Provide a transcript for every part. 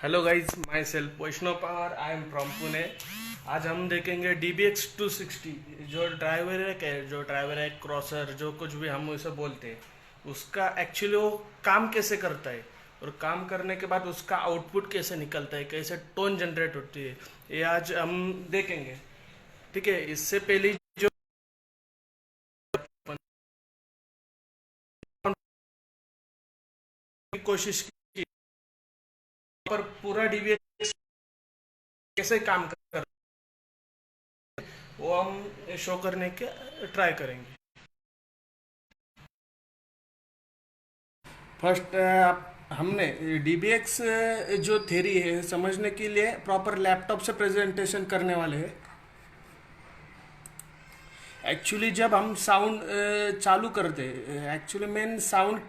Hello guys, my self Vaishnav Pawar, I am from Pune. आज हम देखेंगे DBX 260। जो ड्राइवर है क्रॉसर, जो कुछ भी हम उसे बोलते हैं, उसका एक्चुअली वो काम कैसे करता है और काम करने के बाद उसका आउटपुट कैसे निकलता है, कैसे टोन जनरेट होती है, ये आज हम देखेंगे। ठीक है, इससे पहले जो कोशिश की पर पूरा DBX कैसे काम कर, वो हम शो करने के ट्राई करेंगे। फर्स्ट हमने DBX जो थ्योरी है समझने के लिए प्रॉपर लैपटॉप से प्रेजेंटेशन करने वाले हैं। एक्चुअली जब हम साउंड चालू करते, एक्चुअली मेन साउंड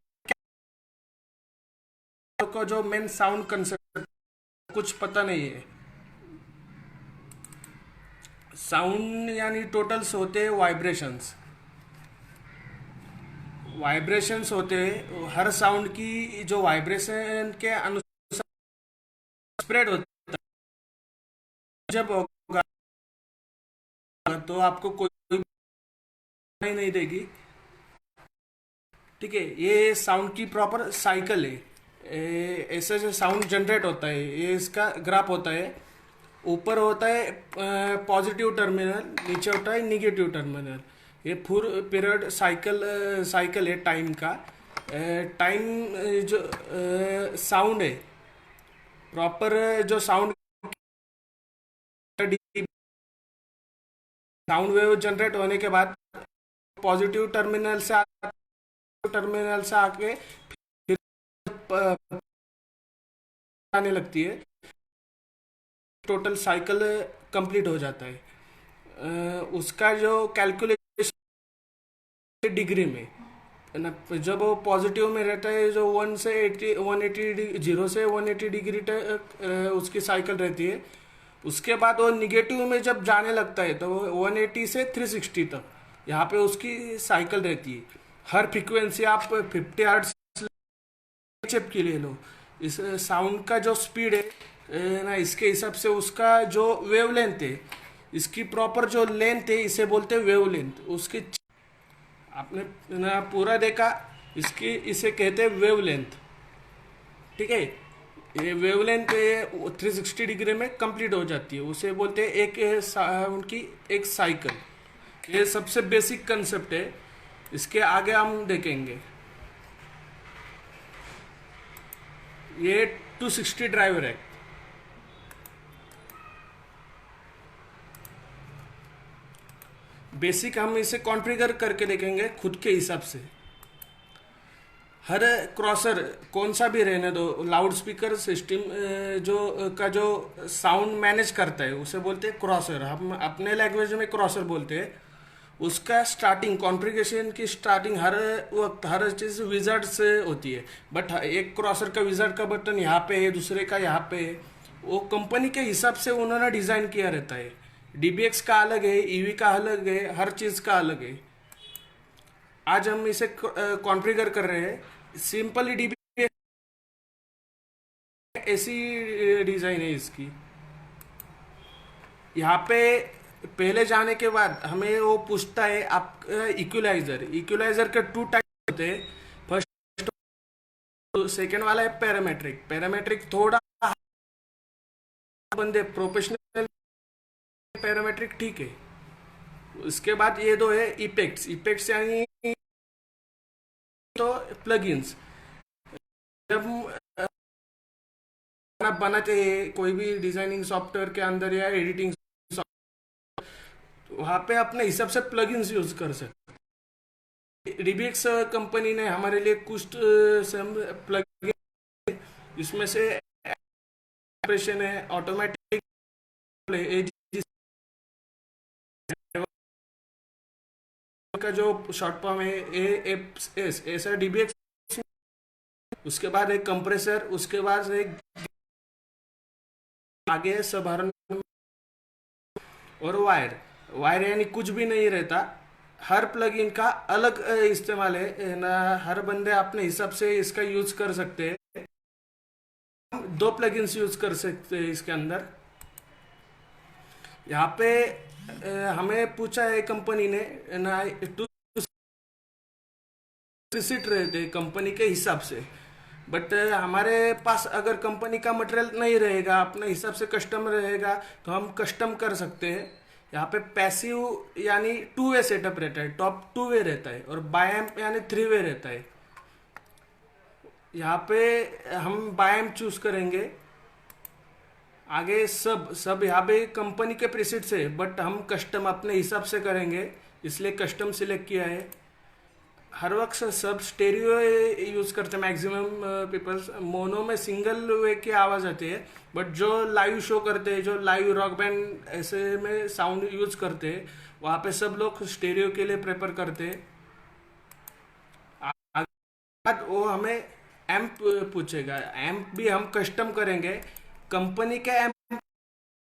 को जो मेन साउंड कंसेप्ट कुछ पता नहीं है। साउंड यानी टोटल्स होते हैं वाइब्रेशंस। वाइब्रेशंस होते हैं, हर साउंड की जो वाइब्रेशन के अनुसार स्प्रेड होता है। जब होगा तो आपको कोई नहीं देगी। ठीक है, ये साउंड की प्रॉपर साइकिल है। ऐसे जो साउंड जनरेट होता है, ये इसका ग्राफ होता है। ऊपर होता है पॉजिटिव टर्मिनल, नीचे होता है निगेटिव टर्मिनल। ये फुल पीरियड साइकिल है टाइम का। टाइम जो साउंड है, प्रॉपर जो साउंड वेव जनरेट होने के बाद पॉजिटिव टर्मिनल से आके फिर आने लगती है। टोटल साइकिल कंप्लीट हो जाता है। उसका जो कैलकुलेशन डिग्री में है ना, जब वो पॉजिटिव में रहता है, जो 180 जीरो से 180 डिग्री तक उसकी साइकिल रहती है। उसके बाद वो निगेटिव में जब जाने लगता है तो वो 180 से 360 तक यहाँ पे उसकी साइकिल रहती है। हर फ्रीक्वेंसी आप 50 हर्ट्ज चेप के ले लो। इस साउंड का जो स्पीड है ना, इसके हिसाब से उसका जो वेवलेंथ है, इसकी प्रॉपर जो लेंथ है, इसे बोलते हैं वेवलेंथ। उसकी आपने ना पूरा देखा, इसकी इसे कहते हैं वेवलेंथ। ठीक है, ये वेवलेंथ 360 डिग्री में कंप्लीट हो जाती है, उसे बोलते हैं एक साउंड की एक साइकिल। ये सबसे बेसिक कंसेप्ट है। इसके आगे हम देखेंगे। ये 260 ड्राइवर है। बेसिक हम इसे कॉन्फ़िगर करके देखेंगे खुद के हिसाब से। हर क्रॉसर कौन सा भी रहने दो, लाउड स्पीकर सिस्टम जो साउंड मैनेज करता है, उसे बोलते हैं क्रॉसर। हम अपने लैंग्वेज में क्रॉसर बोलते हैं। उसका स्टार्टिंग कॉन्फ़िगरेशन की स्टार्टिंग हर वक्त हर चीज़ विजार्ड से होती है। बट एक क्रॉसर का विजार्ड का बटन यहाँ पे है, दूसरे का यहाँ पे है। वो कंपनी के हिसाब से उन्होंने डिज़ाइन किया रहता है। DBX का अलग है, EV का अलग है, हर चीज़ का अलग है। आज हम इसे कॉन्फ़िगर कर रहे हैं। सिंपली DBX ऐसी डिज़ाइन है इसकी। यहाँ पे पहले जाने के बाद हमें वो पूछता है आप इक्वलाइजर के टू टाइप होते हैं। फर्स्ट, सेकेंड वाला है पैरामेट्रिक। पैरामेट्रिक थोड़ा बंदे प्रोफेशनल, पैरामेट्रिक ठीक है। उसके बाद ये दो है इपेक्ट्स। इपेक्ट्स यानी तो प्लगइन्स। जब आप बनाते हैं कोई भी डिजाइनिंग सॉफ्टवेयर के अंदर या एडिटिंग, वहाँ पे अपने हिसाब से प्लगइन्स यूज कर सकते। DBX कंपनी ने हमारे लिए कुछ प्लगइन, इसमें से ऑपरेशन है, ऑटोमेटिक का जो शॉर्ट फॉर्म है AFS, ऐसा DBX। उसके बाद एक कंप्रेसर, उसके बाद एक आगे सब हर, और वायर। वायर यानी कुछ भी नहीं रहता। हर प्लगइन का अलग इस्तेमाल है ना, हर बंदे अपने हिसाब से इसका यूज कर सकते हैं। हम दो प्लगइन्स यूज कर सकते हैं इसके अंदर। यहाँ पे हमें पूछा है कंपनी ने ना टू रिसिट रहते कंपनी के हिसाब से, बट हमारे पास अगर कंपनी का मटेरियल नहीं रहेगा, अपने हिसाब से कस्टम रहेगा, तो हम कस्टम कर सकते हैं। यहाँ पे पैसिव यानी टू वे सेटअप रहता है, टॉप टू वे रहता है, और बायएम्प यानी थ्री वे रहता है। यहाँ पे हम बायएम्प चूज करेंगे। आगे सब यहाँ पे कंपनी के प्रीसेट से, बट हम कस्टम अपने हिसाब से करेंगे, इसलिए कस्टम सिलेक्ट किया है। हर वक्त सब स्टेरियो यूज करते हैं मैक्सिमम पीपल्स। मोनो में सिंगल वे की आवाज आती है, बट जो लाइव शो करते हैं, जो लाइव रॉक बैंड ऐसे में साउंड यूज करते हैं, वहाँ पे सब लोग स्टेरियो के लिए प्रेफर करते हैं। बाद वो हमें एम्प पूछेगा, एम्प भी हम कस्टम करेंगे। कंपनी के एम्प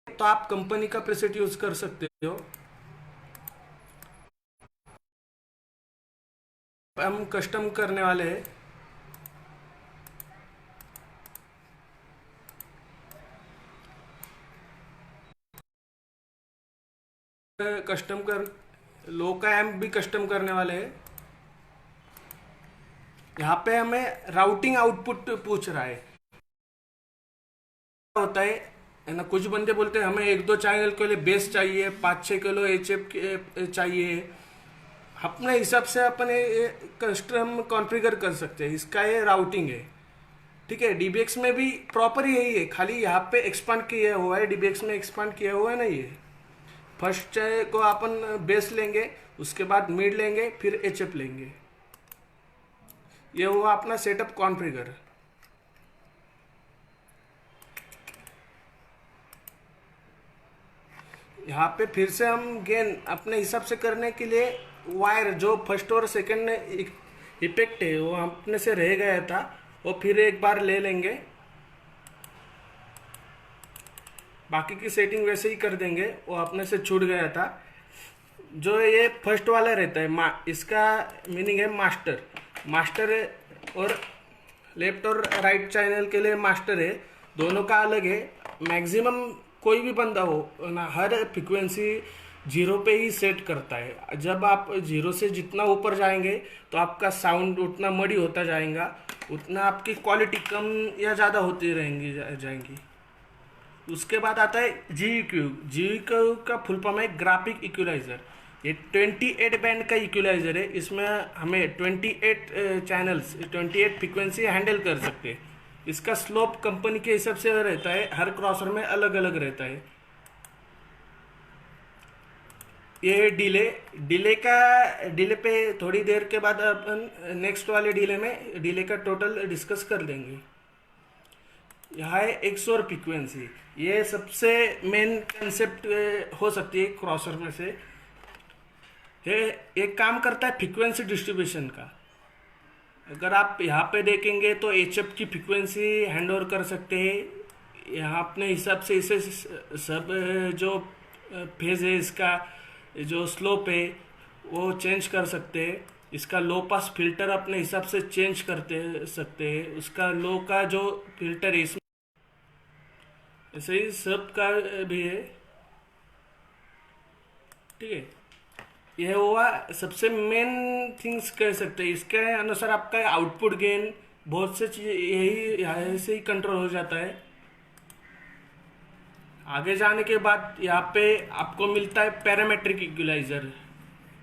तो आप कंपनी का प्रीसेट यूज कर सकते हो। हम कस्टम करने वाले हैं। कस्टम कर लो का एम्प भी कस्टम करने वाले हैं। यहाँ पे हमें राउटिंग आउटपुट पूछ रहा है। होता है ना, कुछ बंदे बोलते हैं हमें एक दो चैनल के लिए बेस चाहिए, 5-6 किलो एचएफ चाहिए। अपने हिसाब से अपने कस्टम कॉन्फ़िगर कर सकते हैं। इसका ये राउटिंग है, ठीक है। डीबीएक्स में भी प्रॉपर यही है, खाली यहाँ पे एक्सपांड किया हुआ है, डीबीएक्स में एक्सपांड किया हुआ नहीं है। फर्स्ट को अपन बेस लेंगे, उसके बाद मिड लेंगे, फिर एचएफ लेंगे। ये हुआ अपना सेटअप कॉन्फ़िगर। यहाँ पे फिर से हम गेन अपने हिसाब से करने के लिए वायर जो फर्स्ट और सेकंड इफेक्ट है वो अपने से रह गया था, वो फिर एक बार ले लेंगे। बाकी की सेटिंग वैसे ही कर देंगे, वो अपने से छूट गया था। जो ये फर्स्ट वाला रहता है इसका मीनिंग है मास्टर। मास्टर है, और लेफ्ट और राइट चैनल के लिए मास्टर है, दोनों का अलग है। मैक्सिमम कोई भी बंदा हो ना, हर फ्रिक्वेंसी 0 पे ही सेट करता है। जब आप 0 से जितना ऊपर जाएंगे तो आपका साउंड उतना मड़ी होता जाएगा, उतना आपकी क्वालिटी कम या ज़्यादा होती रहेंगी जाएंगी। उसके बाद आता है जी क्यू का फुल फॉर्म है ग्राफिक इक्वलाइजर। ये 28 बैंड का इक्वलाइजर है। इसमें हमें 28 चैनल्स 28 फ्रिक्वेंसी हैंडल कर सकते हैं। इसका स्लोप कंपनी के हिसाब से रहता है, हर क्रॉसर में अलग अलग रहता है। ये डिले पे थोड़ी देर के बाद अपन नेक्स्ट वाले डिले का टोटल डिस्कस कर लेंगे। यहाँ है एक्सओर फ्रिक्वेंसी। ये सबसे मेन कंसेप्ट हो सकती है क्रॉसर में से। ये एक काम करता है फ्रिक्वेंसी डिस्ट्रीब्यूशन का। अगर आप यहाँ पे देखेंगे तो एचएफ की फ्रिक्वेंसी हैंड ओवर कर सकते हैं। यहाँ अपने हिसाब से इसे सब जो फेज है, इसका जो स्लोप है वो चेंज कर सकते हैं। इसका लो पास फिल्टर अपने हिसाब से चेंज करते सकते हैं। उसका लो का जो फिल्टर है इसमें ऐसे ही सब का भी है, ठीक है। यह हुआ सबसे मेन थिंग्स कह सकते हैं। इसके अनुसार आपका आउटपुट गेन बहुत से चीज यही यहाँ से ही कंट्रोल हो जाता है। आगे जाने के बाद यहाँ पे आपको मिलता है पैरामेट्रिक इक्वलाइजर।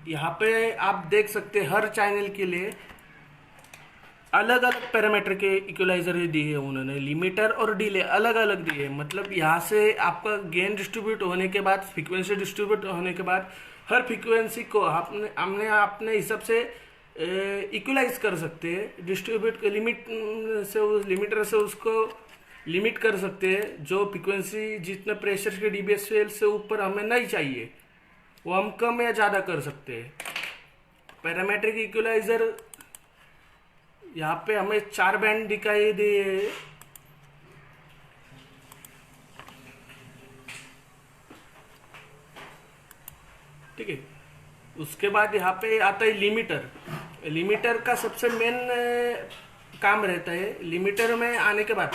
यहाँ पे आप देख सकते हैं हर चैनल के लिए अलग अलग पैरामीटर के इक्वलाइजर दिए हैं उन्होंने। लिमिटर और डिले अलग अलग दिए हैं। मतलब यहाँ से आपका गेन डिस्ट्रीब्यूट होने के बाद, फ्रीक्वेंसी डिस्ट्रीब्यूट होने के बाद, हर फ्रीक्वेंसी को हमने अपने हिसाब से इक्वलाइज कर सकते हैं। डिस्ट्रीब्यूट लिमिटर से उसको लिमिट कर सकते हैं। जो फ्रीक्वेंसी जितने प्रेशर के डीबीएसएल से ऊपर हमें नहीं चाहिए, वो हम कम या ज़्यादा कर सकते हैं। पैरामेट्रिक इक्वलाइजर यहाँ पे हमें 4 बैंड दिखाई दे। ठीक है, उसके बाद यहाँ पे आता है लिमिटर। लिमिटर का सबसे मेन काम रहता है। लिमिटर में आने के बाद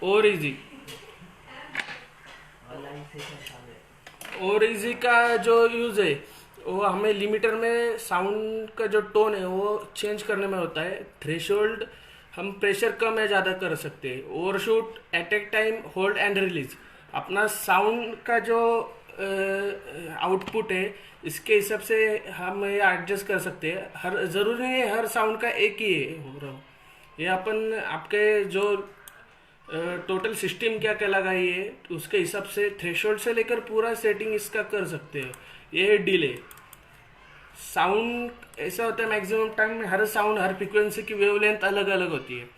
और इजी। और इजी का जो यूज़ है वो हमें लिमिटर में साउंड का जो टोन है वो चेंज करने में होता है। थ्रेशोल्ड हम प्रेशर कम या ज़्यादा कर सकते हैं। Overshoot, attack time, hold and release, अपना साउंड का जो आउटपुट है इसके हिसाब से हम ये एडजस्ट कर सकते हैं। हर ज़रूरी नहीं है हर साउंड का एक ही है हो रहा हो। ये अपन आपके जो टोटल सिस्टम क्या क्या लगाई है तो उसके हिसाब से थ्रेशोल्ड से लेकर पूरा सेटिंग इसका कर सकते हैं। ये है डिले। साउंड ऐसा होता है मैक्सिमम टाइम में हर साउंड हर फ्रिक्वेंसी की वेवलेंथ अलग अलग होती है।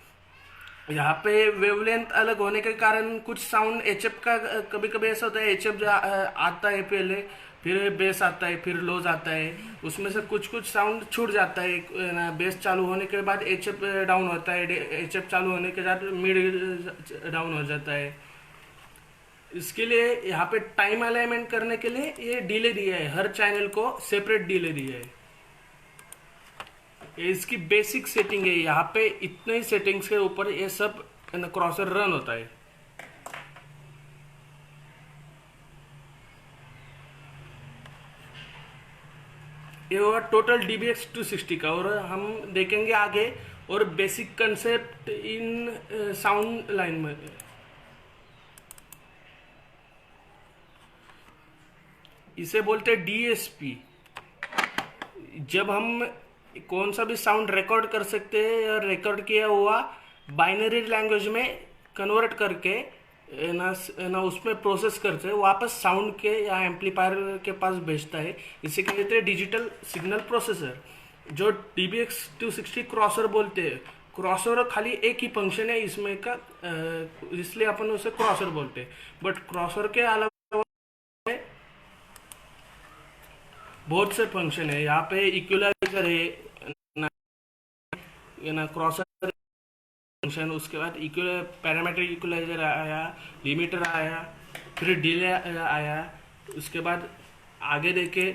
यहाँ पे वेवलेंथ अलग होने के कारण कुछ साउंड एचएफ का कभी कभी ऐसा होता है एचएफ आता है पहले, फिर बेस आता है, फिर लोज आता है। उसमें से कुछ कुछ साउंड छूट जाता है ना। बेस चालू होने के बाद एचएफ डाउन होता है, एचएफ चालू होने के बाद मिड डाउन हो जाता है। इसके लिए यहाँ पे टाइम अलाइनमेंट करने के लिए ये डिले दिया है, हर चैनल को सेपरेट डिले दिया है। ये इसकी बेसिक सेटिंग है। यहाँ पे इतने ही सेटिंग्स के ऊपर ये सब क्रॉसर रन होता है। ये हुआ टोटल DBX 260 का। और हम देखेंगे आगे और basic concept in sound line में। इसे बोलते हैं DSP। जब हम कौन सा भी साउंड रिकॉर्ड कर सकते हैं या रिकॉर्ड किया हुआ बाइनरी लैंग्वेज में कन्वर्ट करके ना उसमें प्रोसेस करते हैं, वापस साउंड के या एम्पलीफायर के पास भेजता है। इसे कहते हैं डिजिटल सिग्नल प्रोसेसर। जो DBX 260 क्रॉसर बोलते हैं, क्रॉसर खाली एक ही फंक्शन है इसमें का, इसलिए अपन उसे क्रॉसर बोलते हैं। बट क्रॉसर के अलावा बहुत से फंक्शन है। यहाँ पे इक्वलाइजर है ना, ये ना क्रॉसर फंक्शन। उसके बाद पैरामीट्रिक इक्वलाइजर आया, लिमिटर आया, फिर डिले आया। उसके बाद आगे देखे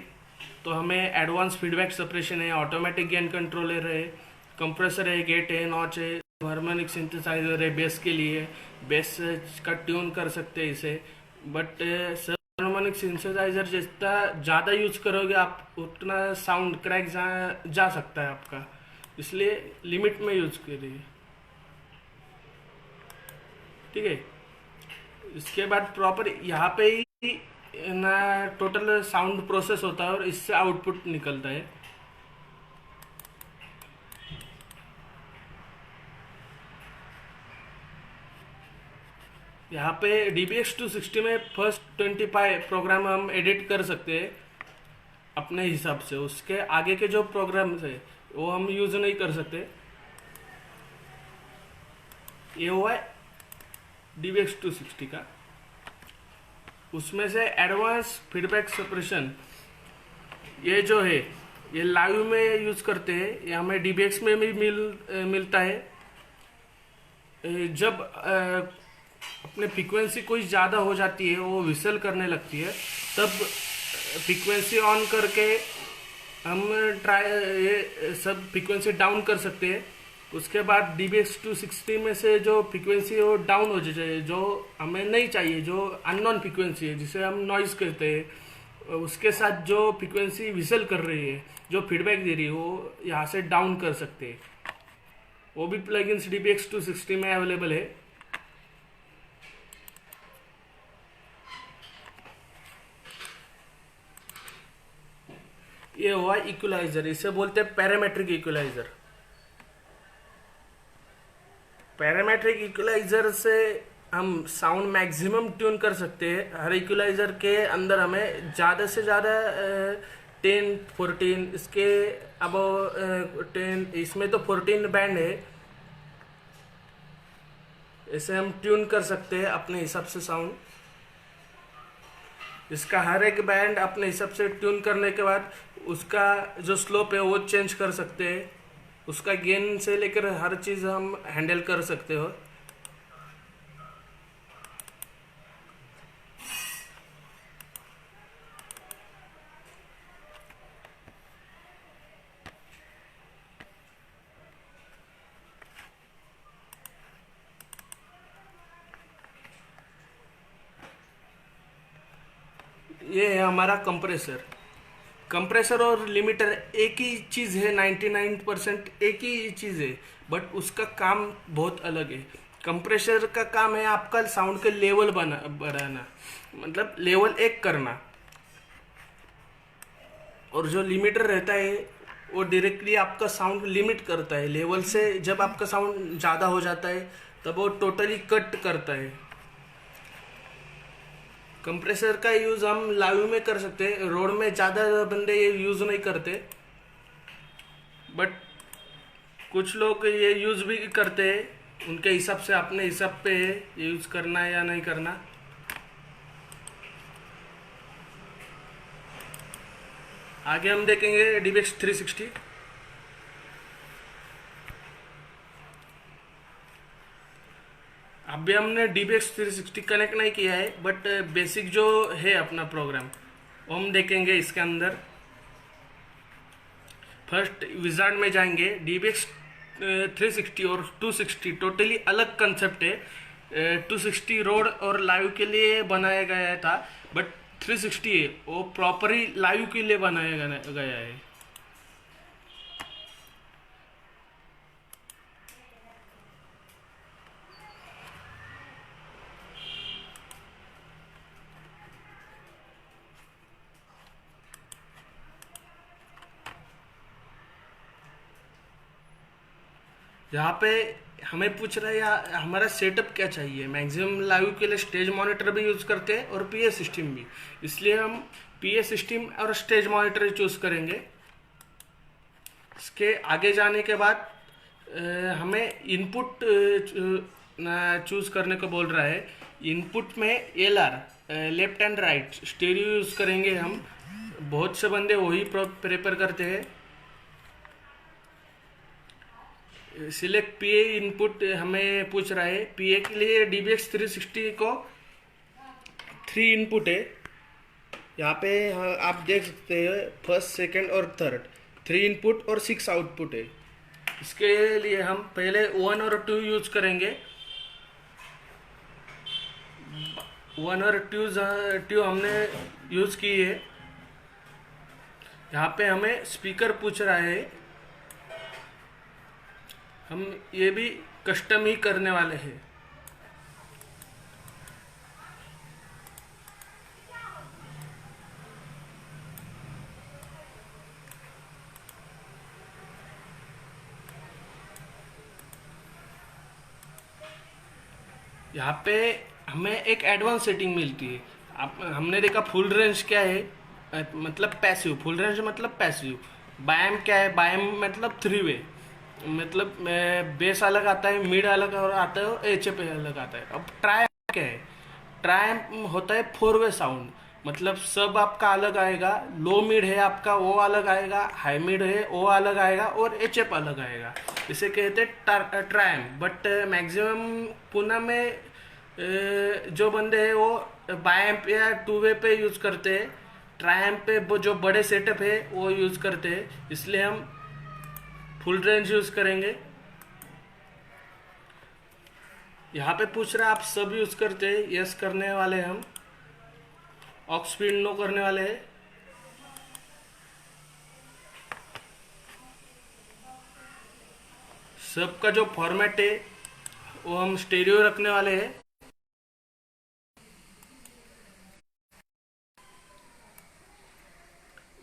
तो हमें एडवांस फीडबैक सेपरेशन है, ऑटोमेटिक गेन कंट्रोलर है, कंप्रेसर है, गेट है, नॉच है, हार्मोनिक सिंथेसाइजर है बेस के लिए, बेस का ट्यून कर सकते हैं इसे। बट हार्मोनिक सिंथेसाइजर जितना ज़्यादा यूज करोगे आप उतना साउंड क्रैक जा सकता है आपका, इसलिए लिमिट में यूज करिए। ठीक है। इसके बाद प्रॉपर यहाँ पे ही ना टोटल साउंड प्रोसेस होता है और इससे आउटपुट निकलता है। यहाँ पे DBX 260 में फर्स्ट 25 प्रोग्राम हम एडिट कर सकते हैं अपने हिसाब से। उसके आगे के जो प्रोग्राम्स है वो हम यूज नहीं कर सकते। ये हुआ है DBX 260 का। उसमें से एडवांस फीडबैक सेपरेशन ये जो है ये लाइव में यूज करते हैं। ये हमें DBX में भी मिलता है। जब अपने फ्रीक्वेंसी कोई ज़्यादा हो जाती है, वो विसल करने लगती है, तब फ्रीक्वेंसी ऑन करके हम ये सब फ्रीक्वेंसी डाउन कर सकते हैं। उसके बाद DBX 260 में से जो फ्रीक्वेंसी वो डाउन हो जाए, जो हमें नहीं चाहिए, जो अननोन फ्रीक्वेंसी है जिसे हम नॉइज कहते हैं, उसके साथ जो फ्रीक्वेंसी विसल कर रही है, जो फीडबैक दे रही है, वो यहाँ से डाउन कर सकते हैं। वो भी प्लगइन्स DBX 260 में अवेलेबल है। ये हुआ इक्वलाइजर। इसे बोलते हैं पैरामेट्रिक इक्वलाइजर। पैरामेट्रिक इक्वलाइजर से हम साउंड मैक्सिमम ट्यून कर सकते हैं। हर इक्वलाइजर के अंदर हमें ज़्यादा से ज़्यादा 10, 14, इसके अब 10, इसमें तो 14 बैंड है। इसे हम ट्यून कर सकते हैं अपने हिसाब से साउंड। इसका हर एक बैंड अपने हिसाब से ट्यून करने के बाद उसका जो स्लोप है वो चेंज कर सकते हैं। उसका गेन से लेकर हर चीज़ हम हैंडल कर सकते हो। ये है हमारा कंप्रेसर। कंप्रेसर और लिमिटर एक ही चीज़ है, 99% एक ही चीज़ है, बट उसका काम बहुत अलग है। कंप्रेसर का काम है आपका साउंड के लेवल बढ़ाना, मतलब लेवल एक करना, और जो लिमिटर रहता है वो डायरेक्टली आपका साउंड लिमिट करता है लेवल से। जब आपका साउंड ज़्यादा हो जाता है तब वो टोटली कट करता है। कंप्रेसर का यूज़ हम लाइव में कर सकते हैं, रोड में ज़्यादा बंदे ये यूज़ नहीं करते, बट कुछ लोग ये यूज़ भी करते हैं। उनके हिसाब से, अपने हिसाब पे है ये यूज़ करना है या नहीं करना। आगे हम देखेंगे DBX 360। अभी हमने DBX 360 कनेक्ट नहीं किया है, बट बेसिक जो है अपना प्रोग्राम वो हम देखेंगे इसके अंदर। फर्स्ट विजार्ड में जाएंगे। DBX 360 और 260 टोटली अलग कंसेप्ट है। 260 रोड और लाइव के लिए बनाया गया था, बट 360 है वो प्रॉपरली लाइव के लिए बनाया गया है। यहाँ पे हमें पूछ रहा है हमारा सेटअप क्या चाहिए। मैक्सिमम लाइव के लिए स्टेज मॉनिटर भी यूज़ करते हैं और PA सिस्टम भी, इसलिए हम PA सिस्टम और स्टेज मॉनिटर चूज़ करेंगे। इसके आगे जाने के बाद हमें इनपुट चूज़ करने को बोल रहा है। इनपुट में LR, left and right stereo use करेंगे हम। बहुत से बंदे वही प्रेफर करते हैं। सिलेक्ट PA इनपुट हमें पूछ रहा है। PA के लिए DBX 360 को 3 इनपुट है। यहाँ पे आप देख सकते हैं फर्स्ट, सेकंड और थर्ड 3 इनपुट और 6 आउटपुट है। इसके लिए हम पहले 1 और 2 यूज करेंगे। 1 और 2 हमने यूज की है। यहाँ पे हमें स्पीकर पूछ रहा है, हम ये भी कस्टम ही करने वाले हैं। यहाँ पे हमें एक एडवांस सेटिंग मिलती है। आप हमने देखा फुल रेंज क्या है, मतलब पैसिव। फुल रेंज मतलब पैसिव। बायम क्या है, बायम मतलब 3 वे, मतलब बेस अलग आता है, मिड अलग और आता है, और HF अलग आता है। अब ट्रायम्प क्या है, ट्रायम्प होता है 4 वे साउंड, मतलब सब आपका अलग आएगा। लो मिड है आपका वो अलग आएगा, हाई मिड है वो अलग आएगा, और HF अलग आएगा। इसे कहते हैं ट्रायम्प। बट मैक्सिमम पुणे में जो बंदे हैं वो बायम्प या 2 वे पे यूज करते हैं। ट्रायम्प पे जो बड़े सेटअप है वो यूज करते हैं, इसलिए हम फुल रेंज यूज करेंगे। यहाँ पे पूछ रहा है आप सब यूज करते हैं, यस करने वाले हम। ऑक्स फील्ड नो करने वाले हैं। सबका जो फॉर्मेट है वो हम स्टेरियो रखने वाले हैं।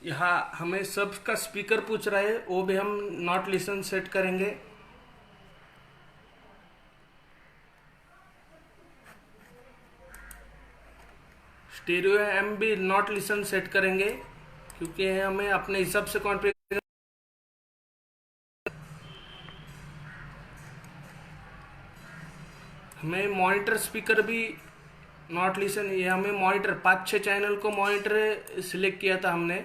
यहाँ हमें सबका स्पीकर पूछ रहा है, वो भी हम नॉट लिसन सेट करेंगे। स्टीरियो एम भी नॉट लिसन सेट करेंगे, क्योंकि हमें अपने हिसाब से कॉन्फ़िगर। हमें मॉनिटर स्पीकर भी नॉट लिसन, ये हमें मॉनिटर 5-6 चैनल को मॉनिटर सिलेक्ट किया था हमने।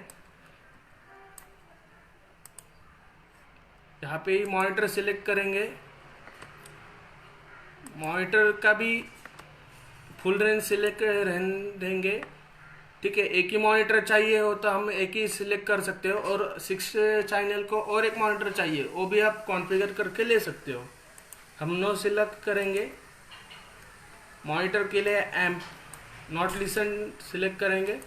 यहाँ पे ही मॉनिटर सिलेक्ट करेंगे। मॉनिटर का भी फुल रेंज सिलेक्ट देंगे। ठीक है, एक ही मॉनिटर चाहिए हो तो हम एक ही सिलेक्ट कर सकते हो, और 6 चैनल को और एक मॉनिटर चाहिए वो भी आप कॉन्फ़िगर करके ले सकते हो। हम नो सिलेक्ट करेंगे। मॉनिटर के लिए एम्प नॉट लिसन सिलेक्ट करेंगे।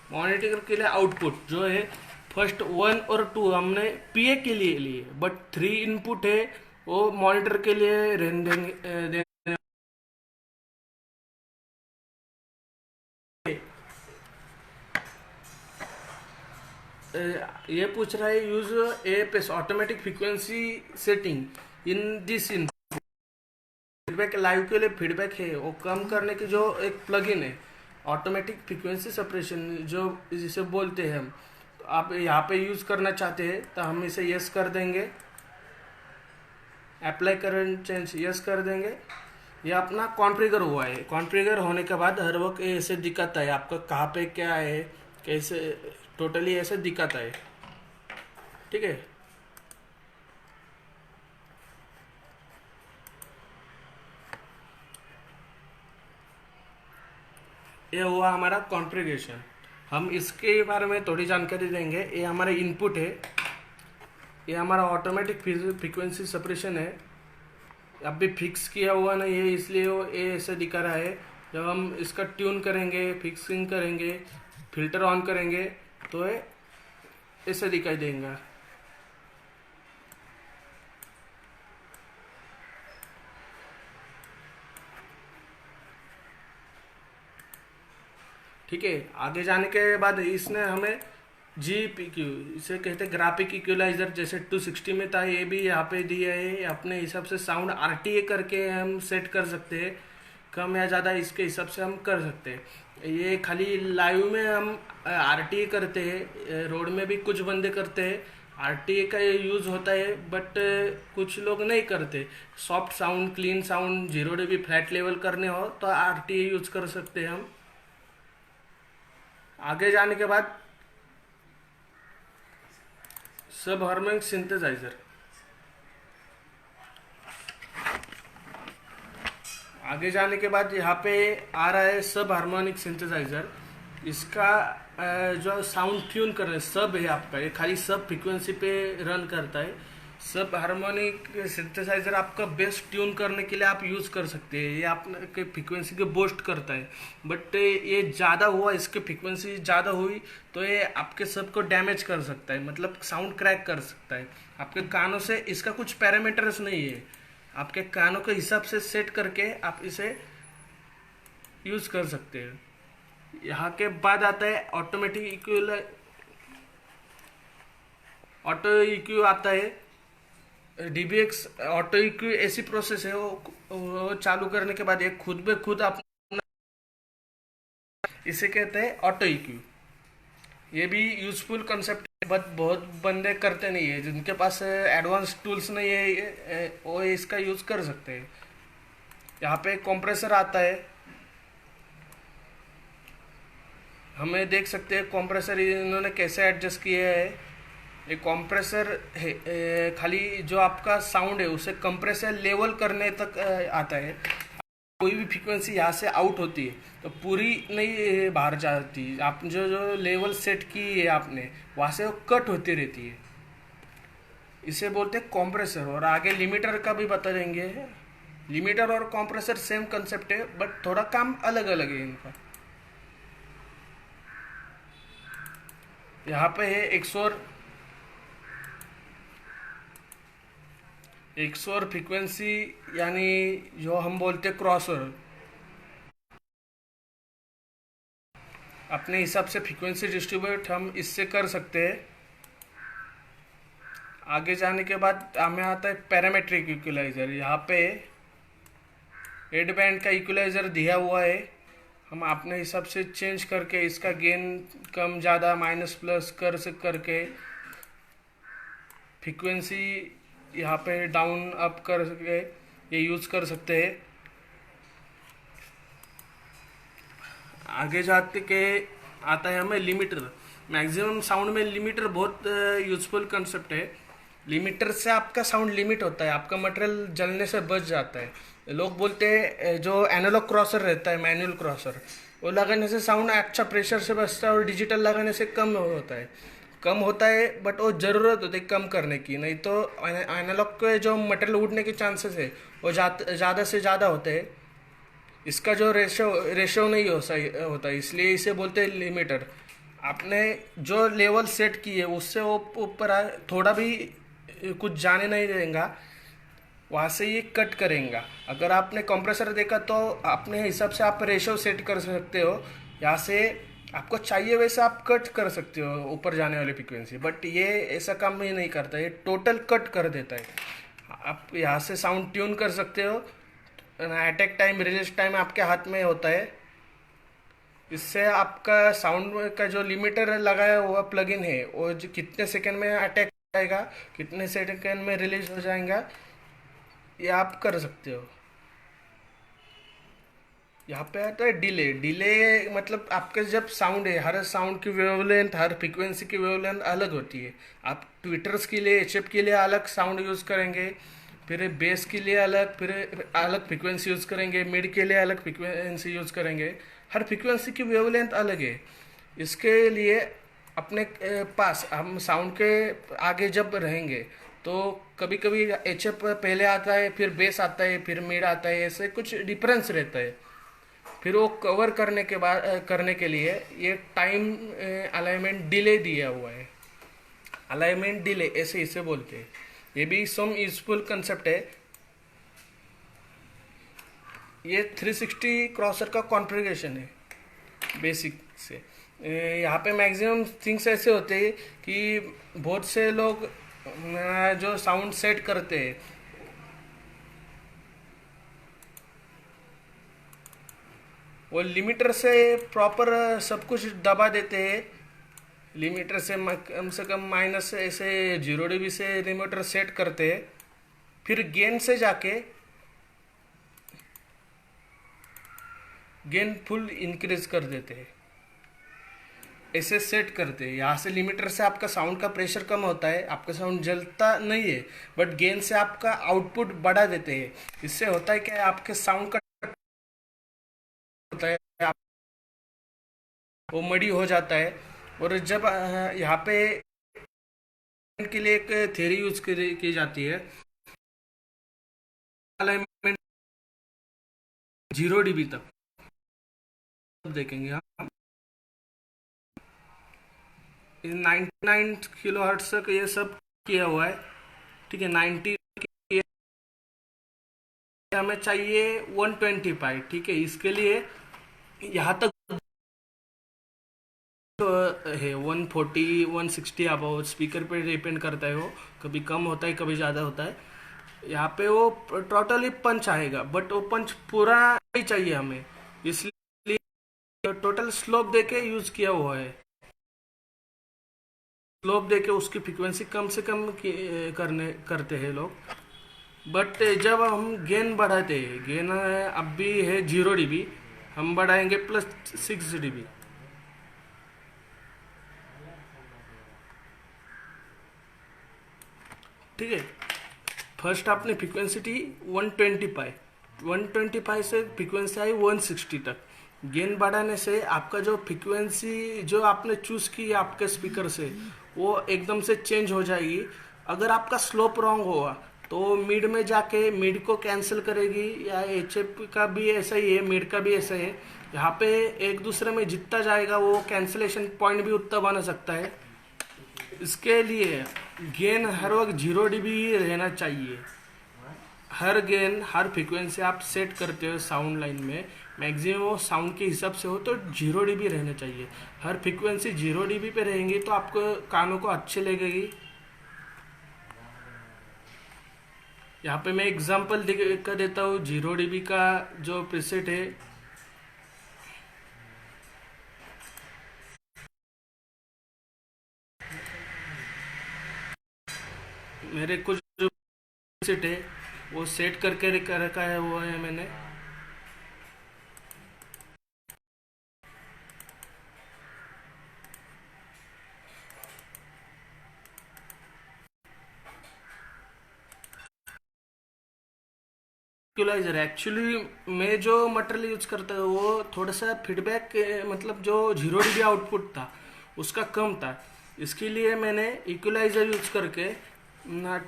मॉनिटर के लिए आउटपुट जो है फर्स्ट 1 और 2 हमने पीए के लिए लिए, बट 3 इनपुट है वो मॉनिटर के लिए रहने देंगे। ये पूछ रहा है use AAPS automatic frequency setting in this in feedback live के लिए फीडबैक है वो कम करने की जो एक प्लगइन है ऑटोमेटिक फ्रीक्वेंसी सेपरेशन जो जिसे बोलते हैं हम। तो आप यहाँ पे यूज करना चाहते हैं तो हम इसे यस कर देंगे, अप्लाई करंट चेंज यस कर देंगे। ये अपना कॉन्फ़िगर हुआ है। कॉन्फ़िगर होने के बाद हर वक्त ऐसे दिखाता है आपका कहाँ पे क्या है, कैसे टोटली ऐसे दिखाता है। ठीक है, ये हुआ हमारा कॉन्फ़िगरेशन। हम इसके बारे में थोड़ी जानकारी देंगे। ये हमारा इनपुट है, ये हमारा ऑटोमेटिक फ्रीक्वेंसी सेपरेशन है। अभी फिक्स किया हुआ नहीं है इसलिए वो ये ऐसे दिखा रहा है। जब हम इसका ट्यून करेंगे, फिक्सिंग करेंगे, फिल्टर ऑन करेंगे तो ये ऐसे दिखाई देगा। ठीक है, आगे जाने के बाद इसने हमें GPQ इसे कहते हैं ग्राफिक इक्वलाइजर, जैसे 260 में था ये भी यहाँ पे दिया है। अपने हिसाब से साउंड RTA करके हम सेट कर सकते हैं, कम या ज़्यादा इसके हिसाब से हम कर सकते हैं। ये खाली लाइव में हम RTA करते हैं, रोड में भी कुछ बंदे करते हैं RTA का यूज़ होता है, बट कुछ लोग नहीं करते। Soft sound, clean sound, 0 dB flat level करने हो तो RTA यूज़ कर सकते हैं हम। आगे जाने के बाद सब हार्मोनिक सिंथेसाइजर, आगे जाने के बाद यहाँ पे आ रहा है सब हार्मोनिक सिंथेसाइजर। इसका जो साउंड ट्यून कर रहे हैं सब है आपका, ये खाली सब फ्रीक्वेंसी पे रन करता है। सब हार्मोनिक सिंथेसाइजर आपका बेस ट्यून करने के लिए आप यूज़ कर सकते हैं। ये आपके फ्रीक्वेंसी को बूस्ट करता है, बट ये ज़्यादा हुआ, इसकी फ्रीक्वेंसी ज़्यादा हुई तो ये आपके सब को डैमेज कर सकता है, मतलब साउंड क्रैक कर सकता है आपके कानों से। इसका कुछ पैरामीटर्स नहीं है, आपके कानों के हिसाब से सेट करके आप इसे यूज़ कर सकते हैं। यहाँ के बाद आता है ऑटोमेटिक इक्वल, ऑटो इक्यू आता है। DBX ऑटो इक्यू ऐसी प्रोसेस है वो चालू करने के बाद ये खुद ब खुद आप, इसे कहते हैं ऑटो इक्यू। ये भी यूजफुल कंसेप्ट है, बट बहुत बंदे करते नहीं है। जिनके पास एडवांस टूल्स नहीं है वो इसका यूज़ कर सकते हैं। यहाँ पे कंप्रेसर आता है, हमें देख सकते हैं कंप्रेसर इन्होंने कैसे एडजस्ट किया है। ये कंप्रेसर है, खाली जो आपका साउंड है उसे कंप्रेसर लेवल करने तक आता है। कोई भी फ्रीक्वेंसी यहाँ से आउट होती है तो पूरी नहीं बाहर जाती, आप जो जो लेवल सेट की है आपने वहाँ से वो कट होती रहती है। इसे बोलते हैं कंप्रेसर। और आगे लिमिटर का भी बता देंगे। लिमिटर और कंप्रेसर सेम कंसेप्ट है, बट थोड़ा काम अलग अलग है इनका। यहाँ पे है एक शोर फ्रीक्वेंसी, यानी जो हम बोलते क्रॉसओवर। अपने हिसाब से फ्रीक्वेंसी डिस्ट्रीब्यूट हम इससे कर सकते हैं। आगे जाने के बाद हमें आता है पैरामेट्रिक इक्वलाइजर। यहाँ पे 8 बैंड का इक्वलाइजर दिया हुआ है, हम अपने हिसाब से चेंज करके इसका गेन कम ज़्यादा माइनस प्लस करके फ्रीक्वेंसी यहाँ पे डाउन अप करके ये यूज़ कर सकते हैं। आगे जाते के आता है हमें लिमिटर। मैक्सिमम साउंड में लिमिटर बहुत यूजफुल कंसेप्ट है। लिमिटर से आपका साउंड लिमिट होता है, आपका मटेरियल जलने से बच जाता है। लोग बोलते हैं जो एनालॉग क्रॉसर रहता है, मैनुअल क्रॉसर, वो लगाने से साउंड अच्छा प्रेशर से बचता है और डिजिटल लगाने से कम होता है, बट वो ज़रूरत होती है कम करने की। नहीं तो एनालॉग के जो मटेरियल उड़ने के चांसेस है वो ज़्यादा से ज़्यादा होते हैं। इसका जो रेशो नहीं होता, इसलिए इसे बोलते हैं लिमिटर। आपने जो लेवल सेट की है उससे वो ऊपर थोड़ा भी कुछ जाने नहीं देगा, वहाँ से ये कट करेगा। अगर आपने कंप्रेसर देखा तो अपने हिसाब से आप रेशो सेट कर सकते हो, यहाँ से आपको चाहिए वैसे आप कट कर सकते हो ऊपर जाने वाली फ्रिक्वेंसी, बट ये ऐसा काम ही नहीं करता, ये टोटल कट कर देता है। आप यहाँ से साउंड ट्यून कर सकते हो, अटैक टाइम रिलीज टाइम आपके हाथ में होता है। इससे आपका साउंड का जो लिमिटर लगाया हुआ प्लगइन है वो जो कितने सेकंड में अटैक आएगा, कितने सेकंड में रिलीज हो जाएगा, ये आप कर सकते हो। यहाँ पे आता है डिले। डिले मतलब आपके जब साउंड है, हर साउंड की वेवलेंथ, हर फ्रीक्वेंसी की वेवलेंथ अलग होती है। आप ट्विटर्स के लिए, एचएफ के लिए अलग साउंड यूज़ करेंगे, फिर बेस के लिए अलग, फिर अलग फ्रीक्वेंसी यूज़ करेंगे, मिड के लिए अलग फ्रीक्वेंसी यूज़ करेंगे। हर फ्रीक्वेंसी की वेवलेंथ अलग है। इसके लिए अपने पास हम साउंड के आगे जब रहेंगे तो कभी कभी एचएफ पहले आता है, फिर बेस आता है, फिर मिड आता है, ऐसे कुछ डिफरेंस रहता है। फिर वो कवर करने के बाद करने के लिए ये टाइम अलाइनमेंट डिले दिया हुआ है। अलाइनमेंट डिले ऐसे इसे बोलते हैं। ये भी सम यूजफुल कंसेप्ट है। ये 360 क्रॉसर का कॉन्फ़िगरेशन है बेसिक से। यहाँ पे मैक्सिमम थिंग्स ऐसे होते हैं कि बहुत से लोग जो साउंड सेट करते हैं वो लिमिटर से प्रॉपर सब कुछ दबा देते हैं। लिमिटर से कम से कम माइनस ऐसे 0 dB से लिमिटर सेट करते हैं, फिर गेन से जाके गेन फुल इंक्रीज कर देते हैं, ऐसे सेट करते हैं। यहाँ से लिमिटर से आपका साउंड का प्रेशर कम होता है, आपका साउंड जलता नहीं है, बट गेन से आपका आउटपुट बढ़ा देते हैं। इससे होता है क्या, आपके साउंड का होता है वो मड़ी हो जाता है। और जब यहाँ पे के लिए एक थ्योरी यूज की जाती है, अलाइनमेंट 0 dB तक देखेंगे हम। 99 kHz तक ये सब किया हुआ है, ठीक है। 90 हमें चाहिए 125, ठीक है। इसके लिए यहाँ तक तो है 140 160 अब स्पीकर पे डिपेंड करता है, वो कभी कम होता है कभी ज़्यादा होता है। यहाँ पे वो टोटली पंच आएगा, बट वो पंच पूरा नहीं चाहिए हमें, इसलिए टोटल स्लोप देके यूज़ किया हुआ है। स्लोप देके उसकी फ्रीक्वेंसी कम से कम करते हैं लोग। बट जब हम गेन बढ़ाते हैं, गेन अब भी है 0 dB, हम बढ़ाएंगे +6 dB, ठीक है। फर्स्ट आपने फ्रीक्वेंसी थी 125, 125 से फ्रीक्वेंसी आई 160 तक। गेन बढ़ाने से आपका जो फ्रीक्वेंसी जो आपने चूज की आपके स्पीकर से, वो एकदम से चेंज हो जाएगी। अगर आपका स्लोप रॉन्ग होगा तो मिड में जाके मिड को कैंसिल करेगी, या एचएफ का भी ऐसा ही है, मिड का भी ऐसा है। यहाँ पे एक दूसरे में जितना जाएगा वो कैंसिलेशन पॉइंट भी उतना बना सकता है। इसके लिए गेन हर वक्त 0 dB ही रहना चाहिए। हर गेन, हर फ्रीक्वेंसी आप सेट करते हो साउंड लाइन में, मैक्सिमम वो साउंड के हिसाब से हो तो 0 dB रहना चाहिए। हर फ्रीक्वेंसी 0 dB पे रहेंगी तो आपको कानों को अच्छे लगेगी। यहाँ पे मैं एग्जांपल कर देता हूँ 0 dB का जो प्रीसेट है। मेरे कुछ जो प्रीसेट है वो सेट करके रखा है, वो है मैंने। इक्वलाइजर एक्चुअली मैं जो मटेरियल यूज करता हूँ वो थोड़ा सा फीडबैक, मतलब जो 0 dB आउटपुट था उसका कम था। इसके लिए मैंने इक्वलाइजर यूज करके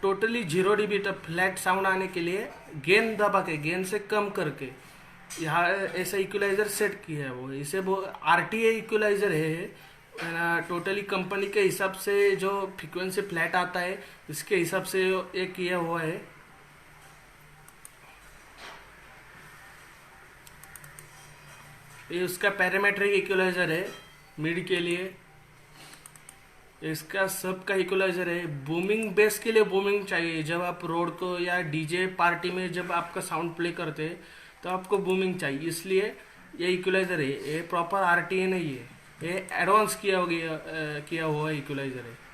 टोटली 0 dB तक फ्लैट साउंड आने के लिए गेन दबा के, गेन से कम करके यहाँ ऐसा इक्वलाइजर सेट किया है। वो इसे वो RTA इक्वलाइजर है, टोटली कंपनी के हिसाब से जो फ्रीक्वेंसी फ्लैट आता है इसके हिसाब से ये किया हुआ है। ये उसका पैरामेट्रिक इक्वलाइजर है मिड के लिए। इसका सब का इक्वलाइजर है। बूमिंग बेस के लिए बूमिंग चाहिए। जब आप रोड को या डीजे पार्टी में जब आपका साउंड प्ले करते हैं तो आपको बूमिंग चाहिए, इसलिए ये इक्वलाइजर है। ये प्रॉपर आरटीए नहीं है, ये एडवांस किया हुआ इक्वलाइजर है।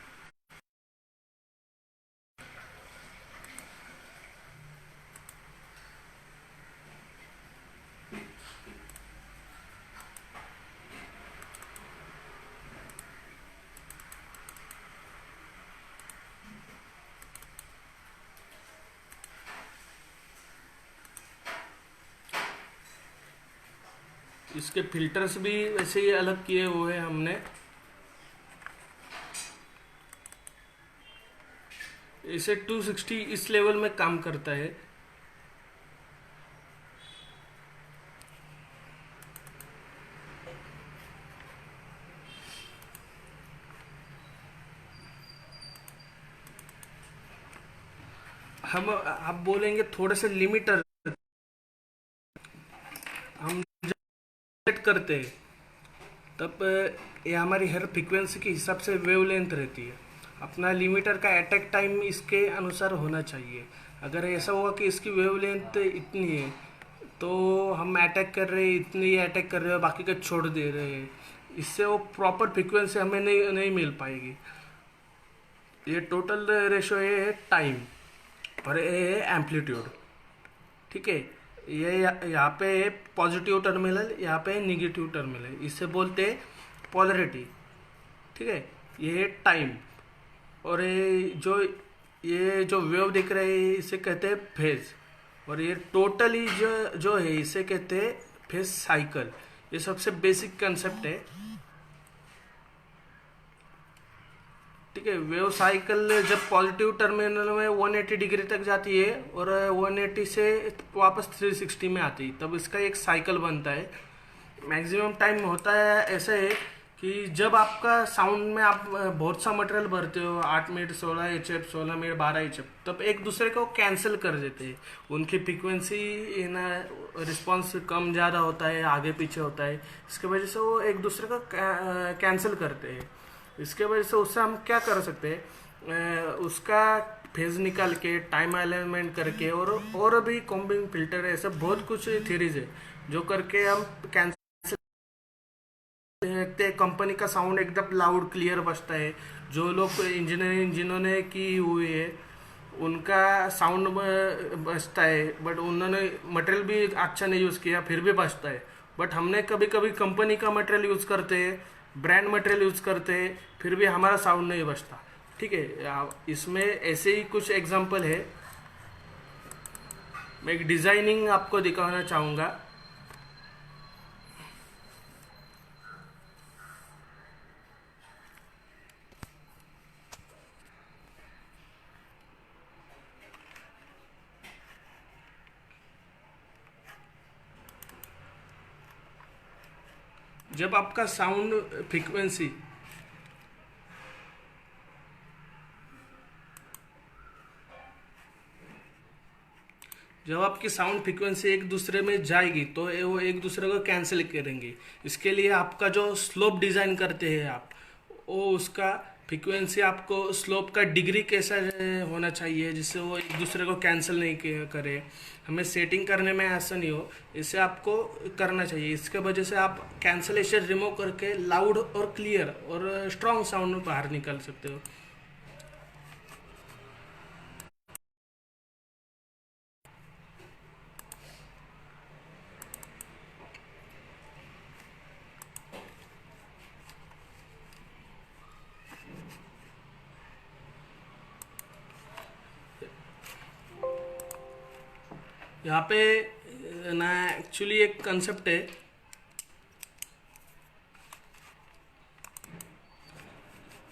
इसके फिल्टर्स भी वैसे ही अलग किए हुए हैं हमने। इसे 260 इस लेवल में काम करता है। हम आप बोलेंगे थोड़े से लिमिटर हम सेट करते हैं तब ये हमारी हर फ्रीक्वेंसी के हिसाब से वेवलेंथ रहती है। अपना लिमिटर का अटैक टाइम इसके अनुसार होना चाहिए। अगर ऐसा हुआ कि इसकी वेवलेंथ इतनी है तो हम अटैक कर रहे हैं, इतनी अटैक कर रहे हैं, बाकी का छोड़ दे रहे हैं, इससे वो प्रॉपर फ्रीक्वेंसी हमें नहीं मिल पाएगी। ये टोटल रेशो है टाइम और ये है एम्पलीट्यूड। ठीक है, ये यहाँ पे पॉजिटिव टर्मिनल, यहाँ पे निगेटिव टर्मिनल, इसे बोलते हैं पोलरिटी। ठीक है, ये है टाइम। और ये जो वेव दिख रहे हैं इसे कहते हैं फेज। और ये टोटली जो है इसे कहते हैं फेज साइकिल। ये सबसे बेसिक कंसेप्ट है। ठीक है, वेव साइकिल जब पॉजिटिव टर्मिनल में 180 डिग्री तक जाती है और 180 से वापस 360 में आती है, तब इसका एक साइकिल बनता है। मैक्सिमम टाइम होता है ऐसा है कि जब आपका साउंड में आप बहुत सा मटेरियल भरते हो, 8 मिनट 16 एचएफ, 16 मिनट 12 एचएफ, तब एक दूसरे को कैंसिल कर देते हैं। उनकी फ्रीक्वेंसी ना रिस्पॉन्स कम ज़्यादा होता है, आगे पीछे होता है, इसके वजह से वो एक दूसरे को कैंसिल करते हैं। इसके वजह से उससे हम क्या कर सकते हैं, उसका फेज निकाल के टाइम अलाइनमेंट करके और भी कॉम्बिंग फिल्टर है, ऐसा बहुत कुछ थ्योरीज है जो करके हम कैंसिल देखते हैं। कंपनी का साउंड एकदम लाउड क्लियर बजता है। जो लोग इंजीनियरिंग जिन्होंने की हुई है उनका साउंड बजता है, बट उन्होंने मटेरियल भी अच्छा नहीं यूज़ किया फिर भी बजता है। बट हमने कभी कभी कंपनी का मटेरियल यूज़ करते हैं, ब्रांड मटेरियल यूज़ करते हैं, फिर भी हमारा साउंड नहीं बजता। ठीक है, इसमें ऐसे ही कुछ एग्जांपल है। मैं एक डिज़ाइनिंग आपको दिखाना चाहूँगा। जब आपका साउंड फ्रीक्वेंसी जब आपकी साउंड फ्रीक्वेंसी एक दूसरे में जाएगी तो वो एक दूसरे को कैंसिल करेंगे। इसके लिए आपका जो स्लोप डिज़ाइन करते हैं आप, वो उसका फ्रीक्वेंसी आपको स्लोप का डिग्री कैसा होना चाहिए जिससे वो एक दूसरे को कैंसिल नहीं करे। हमें सेटिंग करने में ऐसा नहीं हो, इसे आपको करना चाहिए। इसके वजह से आप कैंसिलेशन रिमूव करके लाउड और क्लियर और स्ट्रॉन्ग साउंड बाहर निकाल सकते हो। यहाँ पे ना एक्चुअली एक कंसेप्ट है।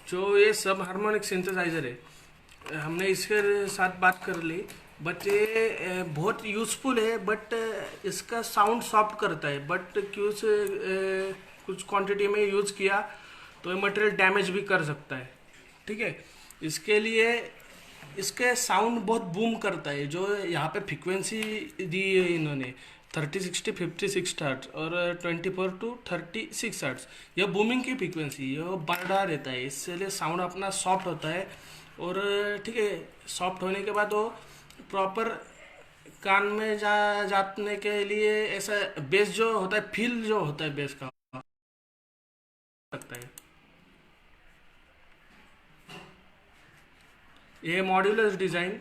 जो ये सब हार्मोनिक सिंथेसाइजर है, हमने इसके साथ बात कर ली, बट ये बहुत यूज़फुल है। बट इसका साउंड सॉफ्ट करता है, बट कुछ क्वांटिटी में यूज़ किया तो ये मटेरियल डैमेज भी कर सकता है। ठीक है, इसके लिए इसके साउंड बहुत बूम करता है। जो यहाँ पे फ्रिक्वेंसी दी है इन्होंने 30, 60, 56 हर्ट्ज और 24 to 36 हर्ट्ज, यह बूमिंग की फ्रिक्वेंसी ये बढ़ा देता है, इसलिए साउंड अपना सॉफ्ट होता है। और ठीक है, सॉफ्ट होने के बाद वो प्रॉपर कान में जाने के लिए ऐसा बेस जो होता है, फील जो होता है बेस का लगता है। ये मॉड्यूलर डिज़ाइन,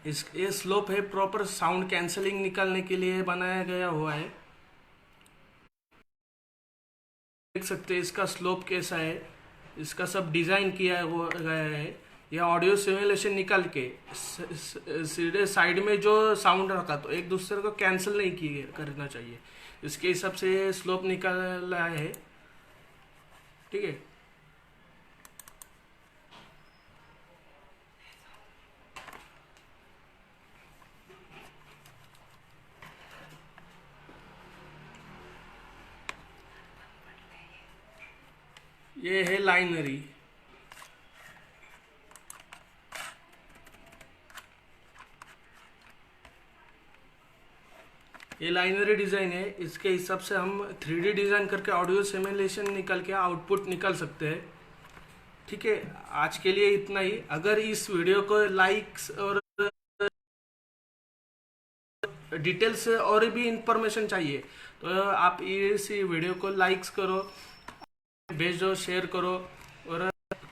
इस ये स्लोप है प्रॉपर साउंड कैंसलिंग निकालने के लिए बनाया गया हुआ है। देख सकते हैं इसका स्लोप कैसा है, इसका सब डिज़ाइन किया गया है। यह ऑडियो सिमुलेशन निकाल के सीधे साइड में जो साउंड रखा तो एक दूसरे को कैंसिल नहीं किए करना चाहिए, इसके हिसाब से स्लोप निकाला है। ठीक है, ये है लाइनरी। ये लाइनरी डिज़ाइन है, इसके हिसाब से हम 3D डिज़ाइन करके ऑडियो सिमुलेशन निकल के आउटपुट निकाल सकते हैं। ठीक है, आज के लिए इतना ही। अगर इस वीडियो को लाइक्स और डिटेल्स और भी इंफॉर्मेशन चाहिए तो आप इस वीडियो को लाइक्स करो, भेजो, शेयर करो। और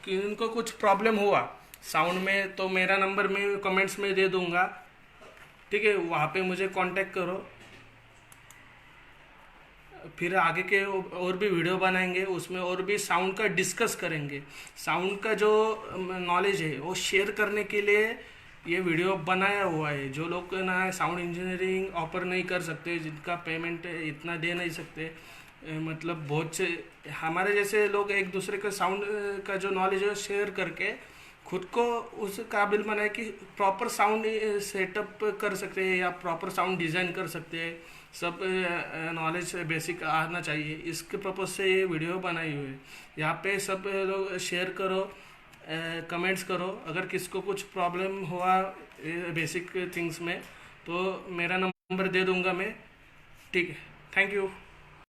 इनको कुछ प्रॉब्लम हुआ साउंड में तो मेरा नंबर मैं कमेंट्स में दे दूंगा। ठीक है, वहाँ पे मुझे कांटेक्ट करो, फिर आगे के और भी वीडियो बनाएंगे, उसमें और भी साउंड का डिस्कस करेंगे। साउंड का जो नॉलेज है वो शेयर करने के लिए ये वीडियो बनाया हुआ है। जो लोग ना साउंड इंजीनियरिंग ऑफर नहीं कर सकते, जिनका पेमेंट इतना दे नहीं सकते, मतलब बहुत से हमारे जैसे लोग एक दूसरे का साउंड का जो नॉलेज है शेयर करके खुद को उस काबिल बनाए कि प्रॉपर साउंड सेटअप कर सकते हैं या प्रॉपर साउंड डिज़ाइन कर सकते हैं। सब नॉलेज बेसिक आना चाहिए, इसके पर्पज से ये वीडियो बनाई हुई है। यहाँ पे सब लोग शेयर करो, कमेंट्स करो। अगर किसको कुछ प्रॉब्लम हुआ बेसिक थिंग्स में तो मेरा नंबर दे दूंगा मैं। ठीक है, थैंक यू।